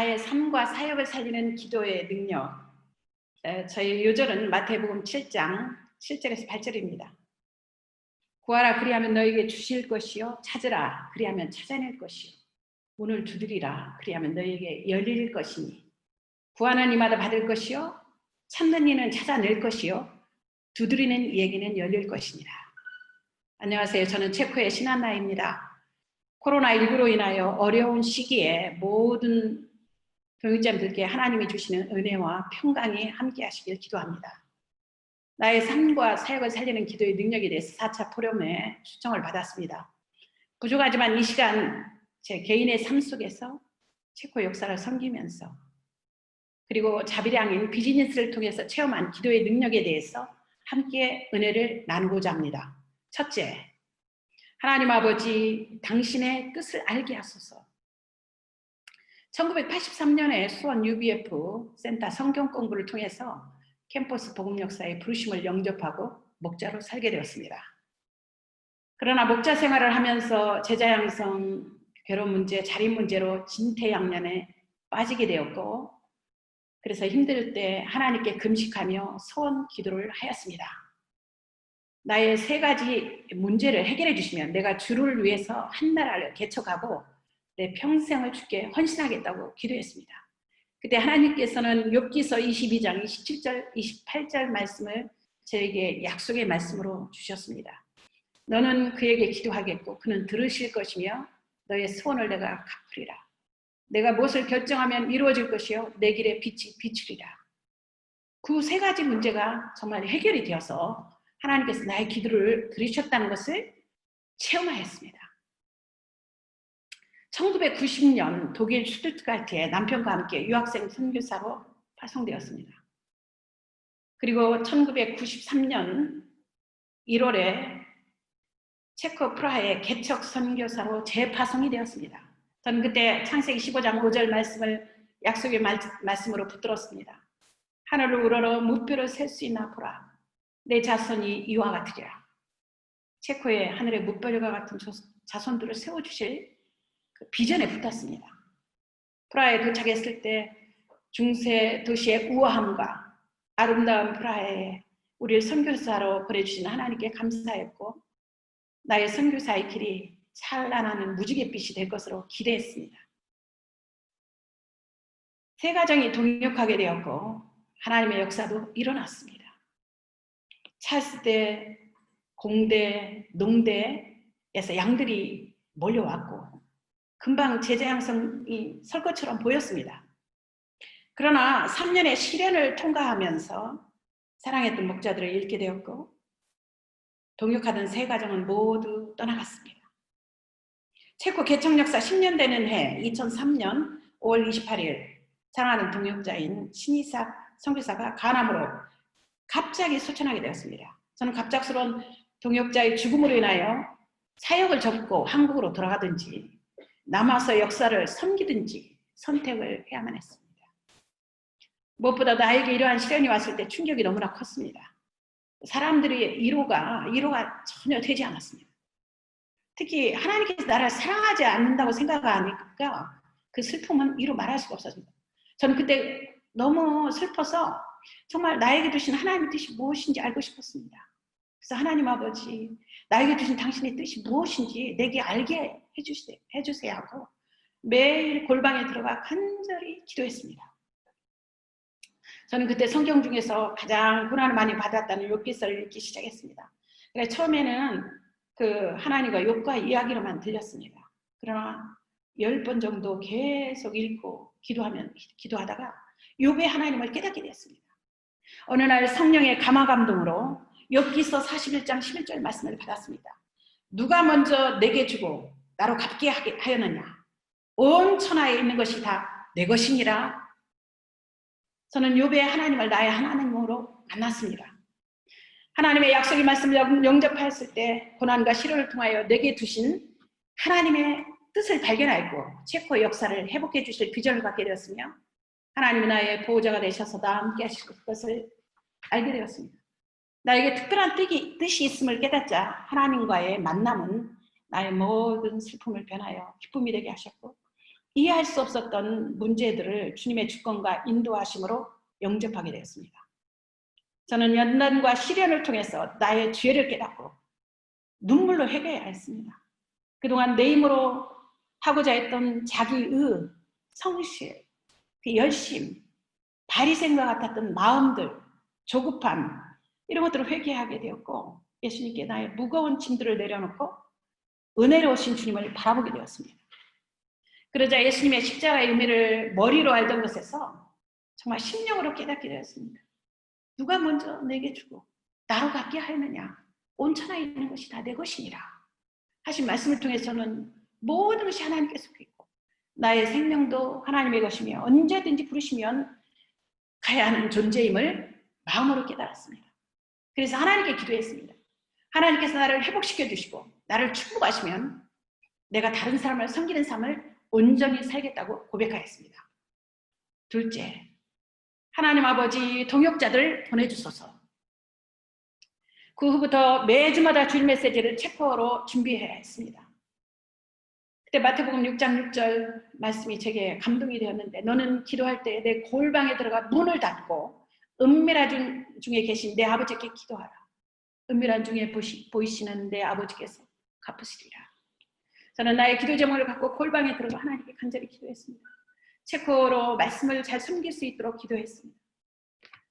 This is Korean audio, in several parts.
나의 삶과 사역을 살리는 기도의 능력. 저희 요절은 마태복음 7장 7절에서 8절입니다. 구하라 그리하면 너에게 주실 것이요 찾으라 그리하면 찾아낼 것이요 문을 두드리라 그리하면 너에게 열릴 것이니 구하는 이마다 받을 것이요 찾는 이는 찾아낼 것이요 두드리는 이에게는 열릴 것이니라. 안녕하세요. 저는 체코의 신한나입니다. 코로나19로 인하여 어려운 시기에 모든 동역자님들께 하나님이 주시는 은혜와 평강이 함께 하시길 기도합니다. 나의 삶과 사역을 살리는 기도의 능력에 대해서 4차 포럼에 초청을 받았습니다. 부족하지만 이 시간 제 개인의 삶 속에서 체코 역사를 섬기면서 그리고 자비량인 비즈니스를 통해서 체험한 기도의 능력에 대해서 함께 은혜를 나누고자 합니다. 첫째, 하나님 아버지 당신의 뜻을 알게 하소서. 1983년에 수원 UBF 센터 성경 공부를 통해서 캠퍼스 복음 역사의 부르심을 영접하고 목자로 살게 되었습니다. 그러나 목자 생활을 하면서 제자 양성, 결혼 문제, 자립 문제로 진퇴양난에 빠지게 되었고 그래서 힘들 때 하나님께 금식하며 소원 기도를 하였습니다. 나의 3가지 문제를 해결해 주시면 내가 주를 위해서 한 나라를 개척하고 내 평생을 주께 헌신하겠다고 기도했습니다. 그때 하나님께서는 욥기서 22장 27절 28절 말씀을 저에게 약속의 말씀으로 주셨습니다. 너는 그에게 기도하겠고 그는 들으실 것이며 너의 소원을 내가 갚으리라. 내가 무엇을 결정하면 이루어질 것이요 내 길에 빛이 비추리라. 그 3가지 문제가 정말 해결이 되어서 하나님께서 나의 기도를 들으셨다는 것을 체험하였습니다. 1990년 독일 슈투트가르트에 남편과 함께 유학생 선교사로 파송되었습니다. 그리고 1993년 1월에 체코 프라하의 개척 선교사로 재파송이 되었습니다. 저는 그때 창세기 15장 5절 말씀을 약속의 말씀으로 붙들었습니다. 하늘을 우러러 무뼈를 셀 수 있나 보라. 내 자손이 이와 같으리라. 체코의 하늘의 무뼈과 같은 자손들을 세워주실 그 비전에 붙었습니다. 프라하에 도착했을 때 중세 도시의 우아함과 아름다운 프라하에 우리를 선교사로 보내주신 하나님께 감사했고 나의 선교사의 길이 찬란하는 무지갯빛이 될 것으로 기대했습니다. 3가정이 동역하게 되었고 하나님의 역사도 일어났습니다. 찰스대, 공대, 농대에서 양들이 몰려왔고 금방 제자 양성이 설 것처럼 보였습니다. 그러나 3년의 시련을 통과하면서 사랑했던 목자들을 잃게 되었고 동역하던 3가정은 모두 떠나갔습니다. 체코 개척 역사 10년 되는 해 2003년 5월 28일 사랑하는 동역자인 신이삭 선교사가 간암으로 갑자기 소천하게 되었습니다. 저는 갑작스러운 동역자의 죽음으로 인하여 사역을 접고 한국으로 돌아가든지 남아서 역사를 섬기든지 선택을 해야만 했습니다. 무엇보다 나에게 이러한 시련이 왔을 때 충격이 너무나 컸습니다. 사람들의 위로가 전혀 되지 않았습니다. 특히 하나님께서 나를 사랑하지 않는다고 생각하니까 그 슬픔은 이루 말할 수가 없었습니다. 저는 그때 너무 슬퍼서 정말 나에게 주신 하나님의 뜻이 무엇인지 알고 싶었습니다. 그래서 하나님 아버지, 나에게 주신 당신의 뜻이 무엇인지 내게 알게 해주세요 하고 매일 골방에 들어가 간절히 기도했습니다. 저는 그때 성경 중에서 가장 고난을 많이 받았다는 욥기서를 읽기 시작했습니다. 그래서 처음에는 그 하나님과 욥과 이야기로만 들렸습니다. 그러나 10번 정도 계속 읽고 기도하다가 욥의 하나님을 깨닫게 되었습니다. 어느 날 성령의 감화 감동으로 욥기서 41장 11절 말씀을 받았습니다. 누가 먼저 내게 주고 나로 갚게 하였느냐? 온 천하에 있는 것이 다 내 것이니라. 저는 욥의 하나님을 나의 하나님으로 만났습니다. 하나님의 약속의 말씀을 영접하였을 때 고난과 시련을 통하여 내게 두신 하나님의 뜻을 발견하였고 체코 역사를 회복해 주실 비전을 갖게 되었으며 하나님이 나의 보호자가 되셔서 나와 함께 하실 것을 알게 되었습니다. 나에게 특별한 뜻이 있음을 깨닫자 하나님과의 만남은 나의 모든 슬픔을 변하여 기쁨이 되게 하셨고 이해할 수 없었던 문제들을 주님의 주권과 인도하심으로 영접하게 되었습니다. 저는 연단과 시련을 통해서 나의 죄를 깨닫고 눈물로 회개해야 했습니다. 그동안 내 힘으로 하고자 했던 자기의 성실, 그 열심, 바리새인과 같았던 마음들, 조급함 이런 것들을 회개하게 되었고 예수님께 나의 무거운 짐들을 내려놓고 은혜로우신 주님을 바라보게 되었습니다. 그러자 예수님의 십자가의 의미를 머리로 알던 것에서 정말 심령으로 깨닫게 되었습니다. 누가 먼저 내게 주고 나로 갖게 하였느냐? 온 천하에 있는 것이 다 내 것이니라 하신 말씀을 통해서 저는 모든 것이 하나님께 속해 있고 나의 생명도 하나님의 것이며 언제든지 부르시면 가야 하는 존재임을 마음으로 깨달았습니다. 그래서 하나님께 기도했습니다. 하나님께서 나를 회복시켜 주시고 나를 축복하시면 내가 다른 사람을 섬기는 삶을 온전히 살겠다고 고백하였습니다. 둘째, 하나님 아버지 동역자들 보내주소서. 그 후부터 매주마다 주일 메시지를 체코어로 준비해야 했습니다. 그때 마태복음 6장 6절 말씀이 제게 감동이 되었는데 너는 기도할 때 내 골방에 들어가 문을 닫고 은밀한 중에 계신 내 아버지께 기도하라. 은밀한 중에 보이시는 내 아버지께서 갚으시리라. 저는 나의 기도 제목을 갖고 골방에 들어가 하나님께 간절히 기도했습니다. 체코어로 말씀을 잘 숨길 수 있도록 기도했습니다.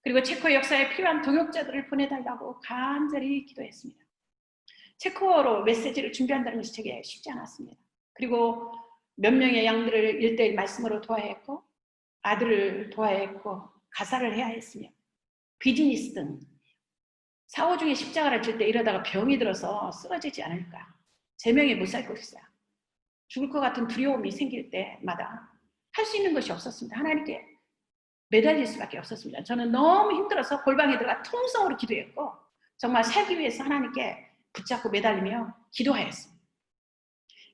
그리고 체코 역사에 필요한 동역자들을 보내달라고 간절히 기도했습니다. 체코어로 메시지를 준비한다는 것이 제게 쉽지 않았습니다. 그리고 몇 명의 양들을 1:1 말씀으로 도와야 했고 아들을 도와야 했고 가사를 해야 했으며 비즈니스 등 사후 중에 십자가를 질 때 이러다가 병이 들어서 쓰러지지 않을까, 제명에 못 살 것이다, 죽을 것 같은 두려움이 생길 때마다 할 수 있는 것이 없었습니다. 하나님께 매달릴 수밖에 없었습니다. 저는 너무 힘들어서 골방에 들어가 통성으로 기도했고 정말 살기 위해서 하나님께 붙잡고 매달리며 기도하였습니다.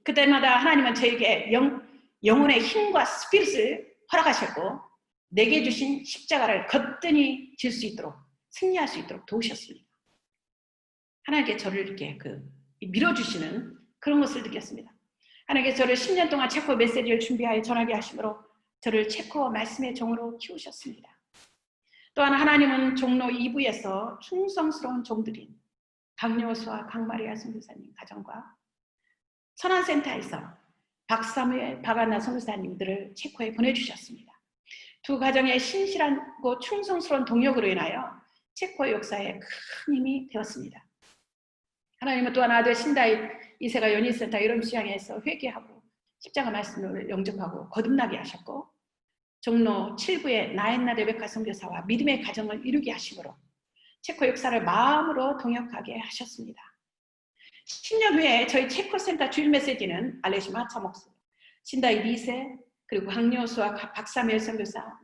그때마다 하나님은 저에게 영혼의 힘과 스피릿을 허락하셨고 내게 주신 십자가를 거뜬히 질 수 있도록 승리할 수 있도록 도우셨습니다. 하나님께 저를 이렇게 밀어주시는 그런 것을 느꼈습니다. 하나님께서 저를 10년 동안 체코 메시지를 준비하여 전하게 하심으로 저를 체코어 말씀의 종으로 키우셨습니다. 또한 하나님은 종로 2부에서 충성스러운 종들인 강여수와 강마리아 선교사님 가정과 천안센터에서 박사무엘, 박아나 선교사님들을 체코에 보내주셨습니다. 두 가정의 신실하고 충성스러운 동력으로 인하여 체코 역사에 큰 힘이 되었습니다. 하나님은 또한 아들 신다이 2세가 연희센터 이름 시장에서 회개하고 십자가 말씀을 영접하고 거듭나게 하셨고 종로 7부의 나엔나 레베카 선교사와 믿음의 가정을 이루게 하심으로 체코 역사를 마음으로 동역하게 하셨습니다. 10년 후에 저희 체코센터 주일 메시지는 알레시 마차 목사, 신다이 2세, 그리고 강여수와 박사멜 선교사,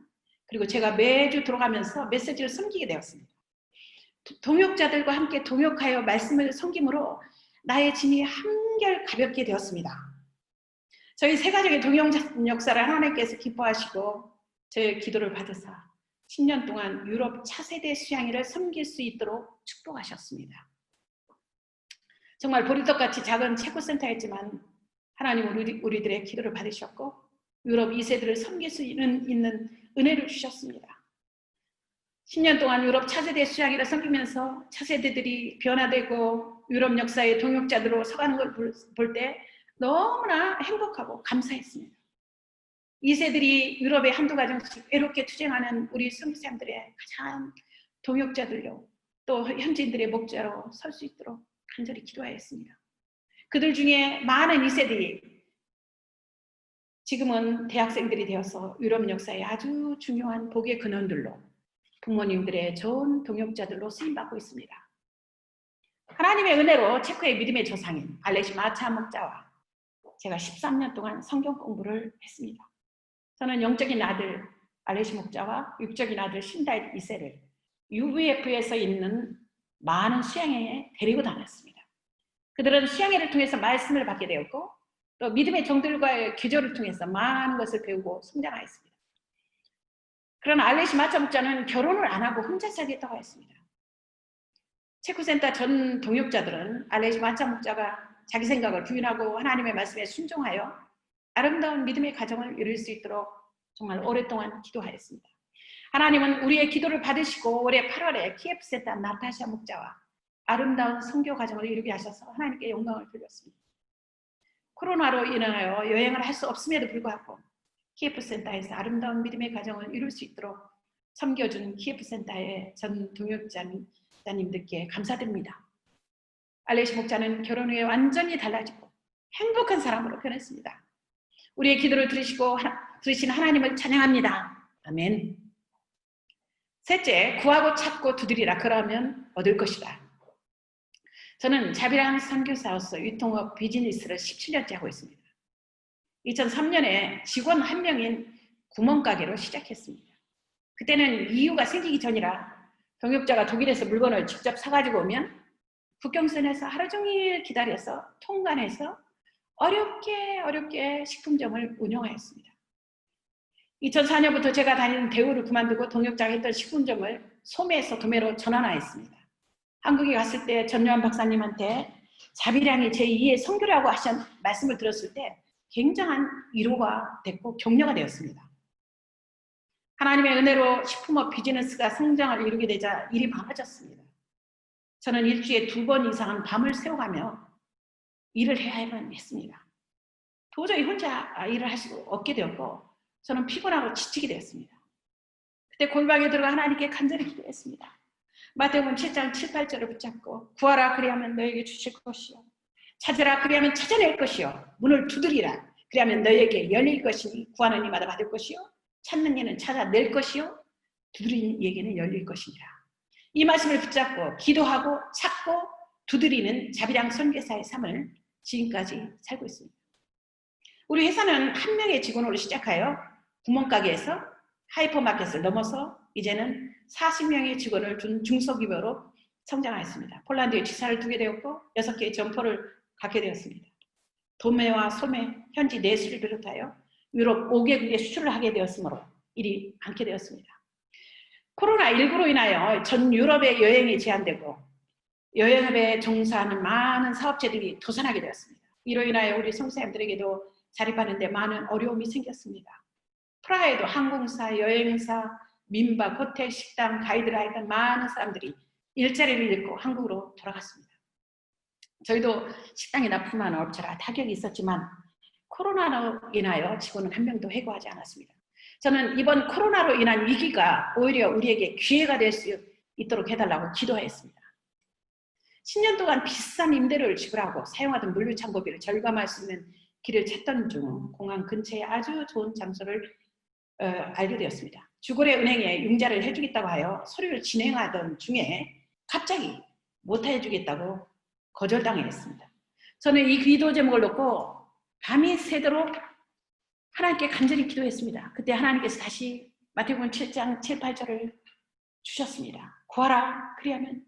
그리고 제가 매주 들어가면서 메시지를 섬기게 되었습니다. 동역자들과 함께 동역하여 말씀을 섬김으로 나의 짐이 한결 가볍게 되었습니다. 저희 세 가족의 동역 역사를 하나님께서 기뻐하시고 저의 기도를 받으사 10년 동안 유럽 차세대 수양회를 섬길 수 있도록 축복하셨습니다. 정말 보리떡같이 작은 체코센터였지만 하나님은 우리들의 기도를 받으셨고 유럽 2세들을 섬길 수 있는 은혜를 주셨습니다. 10년 동안 유럽 차세대 수양회를 섬기면서 차세대들이 변화되고 유럽 역사의 동역자들로 서가는 걸 볼 때 너무나 행복하고 감사했습니다. 2세들이 유럽의 한두 가정씩 외롭게 투쟁하는 우리 선교사님들의 가장 동역자들로 또 현지인들의 목자로 설 수 있도록 간절히 기도하였습니다. 그들 중에 많은 2세들이 지금은 대학생들이 되어서 유럽 역사의 아주 중요한 복의 근원들로 부모님들의 좋은 동역자들로 쓰임받고 있습니다. 하나님의 은혜로 체코의 믿음의 조상인 알레시 마차 목자와 제가 13년 동안 성경 공부를 했습니다. 저는 영적인 아들 알레시 목자와 육적인 아들 신다이 2세를 UVF에서 있는 많은 수양회에 데리고 다녔습니다. 그들은 수양회를 통해서 말씀을 받게 되었고 또 믿음의 종들과의 교제를 통해서 많은 것을 배우고 성장하였습니다. 그러나 알레시 마차 목자는 결혼을 안 하고 혼자 살겠다고 했습니다. 체코센터 전 동역자들은 알레시 마차 목자가 자기 생각을 부인하고 하나님의 말씀에 순종하여 아름다운 믿음의 가정을 이룰 수 있도록 정말 오랫동안 기도하였습니다. 하나님은 우리의 기도를 받으시고 올해 8월에 키예프센터 나타샤 목자와 아름다운 선교 가정을 이루게 하셔서 하나님께 영광을 돌렸습니다. 코로나로 인하여 여행을 할 수 없음에도 불구하고 키예프센터에서 아름다운 믿음의 가정을 이룰 수 있도록 섬겨준 키예프센터의 전 동역자님들께 감사드립니다. 알레시 목자는 결혼 후에 완전히 달라지고 행복한 사람으로 변했습니다. 우리의 기도를 들으신 하나님을 찬양합니다. 아멘. 셋째, 구하고 찾고 두드리라. 그러면 얻을 것이다. 저는 자비랑 선교사로서 유통업 비즈니스를 17년째 하고 있습니다. 2003년에 직원 한 명인 구멍가게로 시작했습니다. 그때는 이유가 생기기 전이라 동역자가 독일에서 물건을 직접 사가지고 오면 국경선에서 하루 종일 기다려서 통관해서 어렵게 식품점을 운영하였습니다. 2004년부터 제가 다니는 대우를 그만두고 동역자가 했던 식품점을 소매에서 도매로 전환하였습니다. 한국에 갔을 때 전요한 박사님한테 자비량이 제2의 선교라고 하신 말씀을 들었을 때 굉장한 위로가 됐고 격려가 되었습니다. 하나님의 은혜로 식품업 비즈니스가 성장을 이루게 되자 일이 많아졌습니다. 저는 일주일에 2번 이상은 밤을 새워가며 일을 해야만 했습니다. 도저히 혼자 일을 할 수 없게 되었고 저는 피곤하고 지치게 되었습니다. 그때 골방에 들어가 하나님께 간절히 기도했습니다. 마태복음 7장 7, 8절을 붙잡고 구하라 그리하면 너에게 주실 것이요 찾으라 그리하면 찾아낼 것이요 문을 두드리라 그리하면 너에게 열릴 것이니 구하는 이마다 받을 것이요 찾는 이는 찾아낼 것이요 두드리는 이에게는 열릴 것이니라. 이 말씀을 붙잡고 기도하고 찾고 두드리는 자비랑 선교사의 삶을 지금까지 살고 있습니다. 우리 회사는 한 명의 직원으로 시작하여 구멍가게에서 하이퍼마켓을 넘어서 이제는 40명의 직원을 둔 중소기업으로 성장하였습니다. 폴란드에 지사를 두게 되었고 6개의 점포를 갖게 되었습니다. 도매와 소매, 현지 내수를 비롯하여 유럽 5개국에 수출을 하게 되었으므로 일이 많게 되었습니다. 코로나19로 인하여 전 유럽의 여행이 제한되고 여행업에 종사하는 많은 사업체들이 도산하게 되었습니다. 이로 인하여 우리 성도님들에게도 자립하는 데 많은 어려움이 생겼습니다. 프라하에도 항공사, 여행사, 민박, 호텔, 식당, 가이드라이더 많은 사람들이 일자리를 잃고 한국으로 돌아갔습니다. 저희도 식당이 납품하는 업체라 타격이 있었지만 코로나로 인하여 직원은 한 명도 해고하지 않았습니다. 저는 이번 코로나로 인한 위기가 오히려 우리에게 기회가 될 수 있도록 해달라고 기도했습니다. 10년 동안 비싼 임대료를 지불하고 사용하던 물류창고비를 절감할 수 있는 길을 찾던 중 공항 근처에 아주 좋은 장소를 알게 되었습니다. 주거래 은행에 융자를 해주겠다고 하여 서류를 진행하던 중에 갑자기 못 해주겠다고 거절당했습니다. 저는 이 기도 제목을 놓고 밤이 새도록 하나님께 간절히 기도했습니다. 그때 하나님께서 다시 마태복음 7장 7, 8절을 주셨습니다. 구하라 그리하면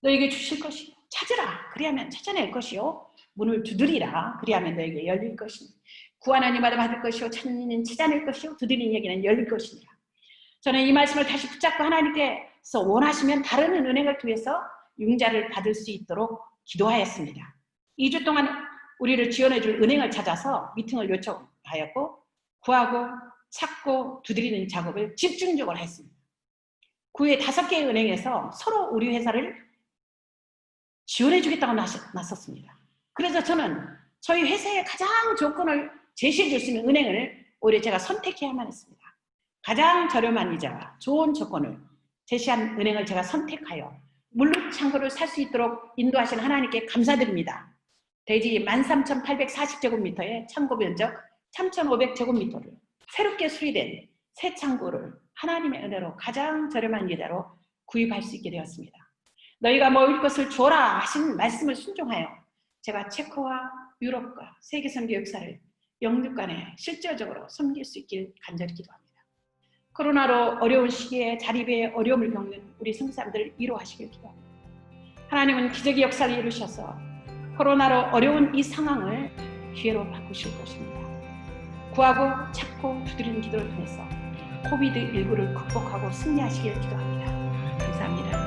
너에게 주실 것이요 찾으라 그리하면 찾아낼 것이요 문을 두드리라 그리하면 너에게 열릴 것이니 구하는 이마다 받을 것이요 찾는 이는 찾아낼 것이요 두드리는 이에게는 열릴 것이니라. 저는 이 말씀을 다시 붙잡고 하나님께서 원하시면 다른 은행을 통해서 융자를 받을 수 있도록 기도하였습니다. 2주 동안 우리를 지원해줄 은행을 찾아서 미팅을 요청하였고 구하고 찾고 두드리는 작업을 집중적으로 했습니다. 그 후에 5개의 은행에서 서로 우리 회사를 지원해주겠다고 나섰습니다. 그래서 저는 저희 회사의 가장 조건을 제시해줄 수 있는 은행을 오히려 제가 선택해야만 했습니다. 가장 저렴한 이자와 좋은 조건을 제시한 은행을 제가 선택하여 물류 창고를 살 수 있도록 인도하신 하나님께 감사드립니다. 대지 13,840제곱미터의 창고 면적 3,500제곱미터를 새롭게 수리된 새 창고를 하나님의 은혜로 가장 저렴한 이자로 구입할 수 있게 되었습니다. 너희가 먹을 것을 줘라 하신 말씀을 순종하여 제가 체코와 유럽과 세계 선교 역사를 영육간에 실질적으로 섬길 수 있길 간절히 기도합니다. 코로나로 어려운 시기에 자립의 어려움을 겪는 우리 성도님들을 위로하시길 기도합니다. 하나님은 기적의 역사를 이루셔서 코로나로 어려운 이 상황을 기회로 바꾸실 것입니다. 구하고 찾고 두드리는 기도를 통해서 코비드19를 극복하고 승리하시길 기도합니다. 감사합니다.